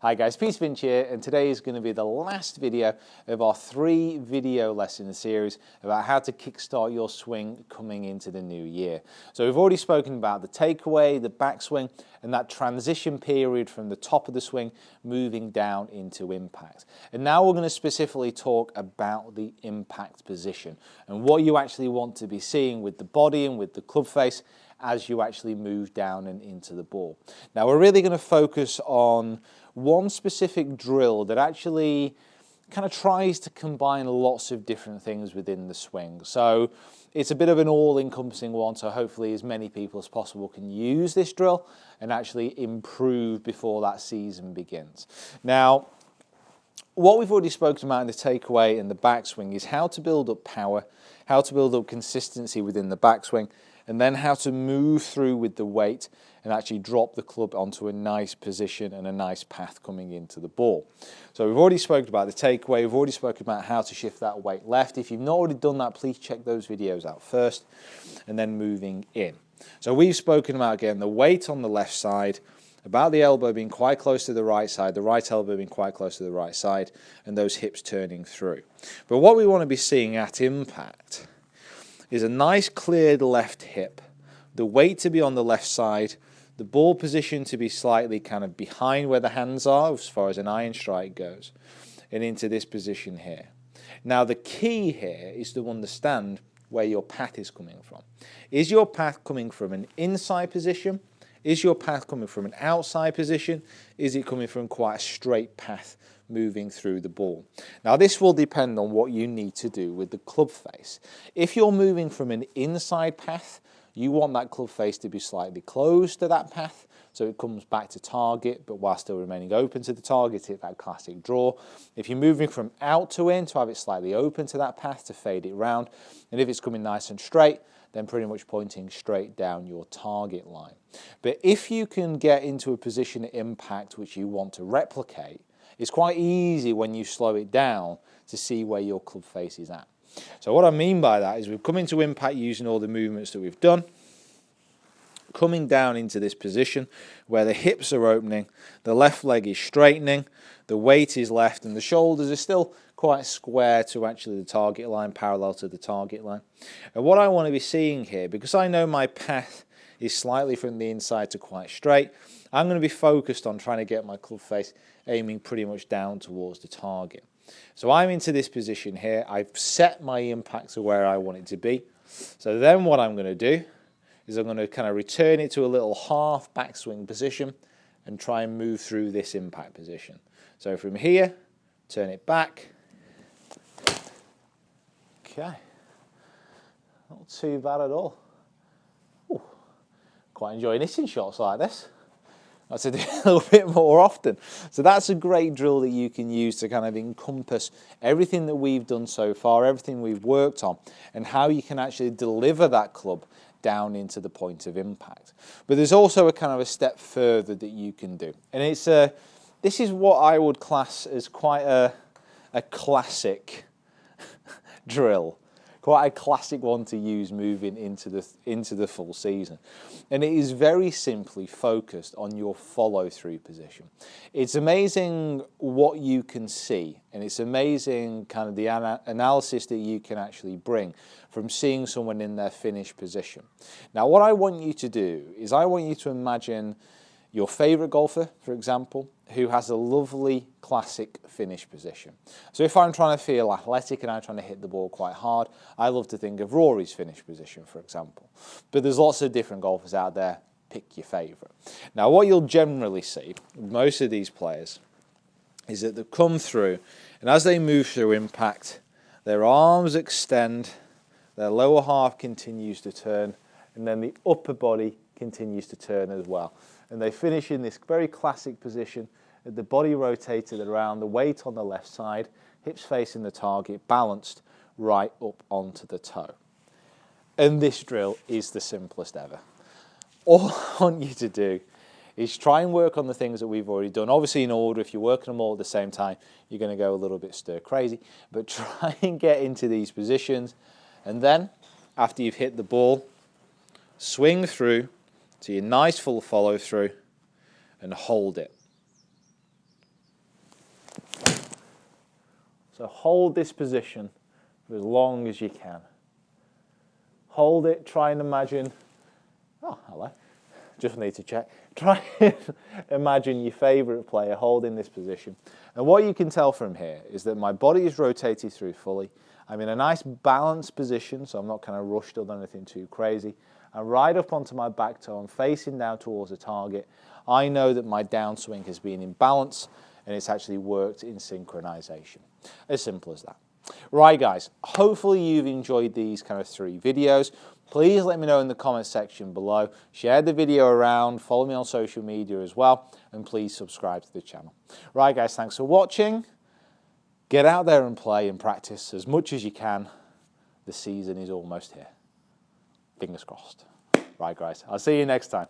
Hi guys, Finch here, and today is going to be the last video of our 3-video lesson series about how to kickstart your swing coming into the new year. So we've already spoken about the takeaway, the backswing, and that transition period from the top of the swing moving down into impact. And now we're going to specifically talk about the impact position and what you actually want to be seeing with the body and with the club face as you actually move down and into the ball. Now we're really going to focus on one specific drill that actually kind of tries to combine lots of different things within the swing. So it's a bit of an all-encompassing one, so hopefully as many people as possible can use this drill and actually improve before that season begins. Now, what we've already spoken about in the takeaway and the backswing is how to build up power, how to build up consistency within the backswing, and then how to move through with the weight and actually drop the club onto a nice position and a nice path coming into the ball. So we've already spoken about the takeaway, we've already spoken about how to shift that weight left. If you've not already done that, please check those videos out first, and then moving in. So we've spoken about, again, the weight on the left side, about the elbow being quite close to the right side, the right elbow being quite close to the right side, and those hips turning through. But what we want to be seeing at impact is a nice cleared left hip, the weight to be on the left side, the ball position to be slightly kind of behind where the hands are as far as an iron strike goes, and into this position here. Now the key here is to understand where your path is coming from. Is your path coming from an inside position? Is your path coming from an outside position? Is it coming from quite a straight path moving through the ball? Now this will depend on what you need to do with the club face. If you're moving from an inside path, you want that club face to be slightly closed to that path, so it comes back to target, but while still remaining open to the target, hit that classic draw. If you're moving from out to in, to have it slightly open to that path, to fade it round. And if it's coming nice and straight, then pretty much pointing straight down your target line. But if you can get into a position at impact which you want to replicate, it's quite easy when you slow it down to see where your club face is at. So what I mean by that is we've come into impact using all the movements that we've done, coming down into this position where the hips are opening, the left leg is straightening, the weight is left, and the shoulders are still quite square to actually the target line, parallel to the target line. And what I want to be seeing here, because I know my path is slightly from the inside to quite straight, I'm going to be focused on trying to get my club face aiming pretty much down towards the target. So I'm into this position here. I've set my impact to where I want it to be. So then what I'm going to do is I'm going to kind of return it to a little half backswing position and try and move through this impact position. So from here, turn it back. Okay, not too bad at all. Ooh, quite enjoying hitting shots like this. I have to do a little bit more often. So that's a great drill that you can use to kind of encompass everything that we've done so far, everything we've worked on, and how you can actually deliver that club down into the point of impact. But there's also a kind of a step further that you can do. And it's this is what I would class as quite a classic drill. Quite a classic one to use moving into the full season. And it is very simply focused on your follow-through position. It's amazing what you can see, and it's amazing kind of the analysis that you can actually bring from seeing someone in their finished position. Now what I want you to do is I want you to imagine your favourite golfer, for example, who has a lovely classic finish position. So if I'm trying to feel athletic and I'm trying to hit the ball quite hard, I love to think of Rory's finish position, for example. But there's lots of different golfers out there. Pick your favourite. Now what you'll generally see with most of these players is that they come through, and as they move through impact, their arms extend, their lower half continues to turn, and then the upper body continues to turn as well. And they finish in this very classic position, the body rotated around, the weight on the left side, hips facing the target, balanced right up onto the toe. And this drill is the simplest ever. All I want you to do is try and work on the things that we've already done. Obviously in order, if you're working them all at the same time, you're going to go a little bit stir crazy. But try and get into these positions. And then, after you've hit the ball, swing through to your nice full follow through and hold it. So hold this position for as long as you can. Hold it, try and imagine, oh, hello, just need to check. Try and imagine your favourite player holding this position. And what you can tell from here is that my body is rotated through fully. I'm in a nice balanced position, so I'm not kind of rushed or anything too crazy. And right up onto my back toe, I'm facing down towards the target. I know that my downswing has been in balance and it's actually worked in synchronization. As simple as that. Right guys, hopefully you've enjoyed these kind of 3 videos. Please let me know in the comment section below. Share the video around, follow me on social media as well, and please subscribe to the channel. Right guys, thanks for watching. Get out there and play and practice as much as you can. The season is almost here. Fingers crossed. Right guys, I'll see you next time.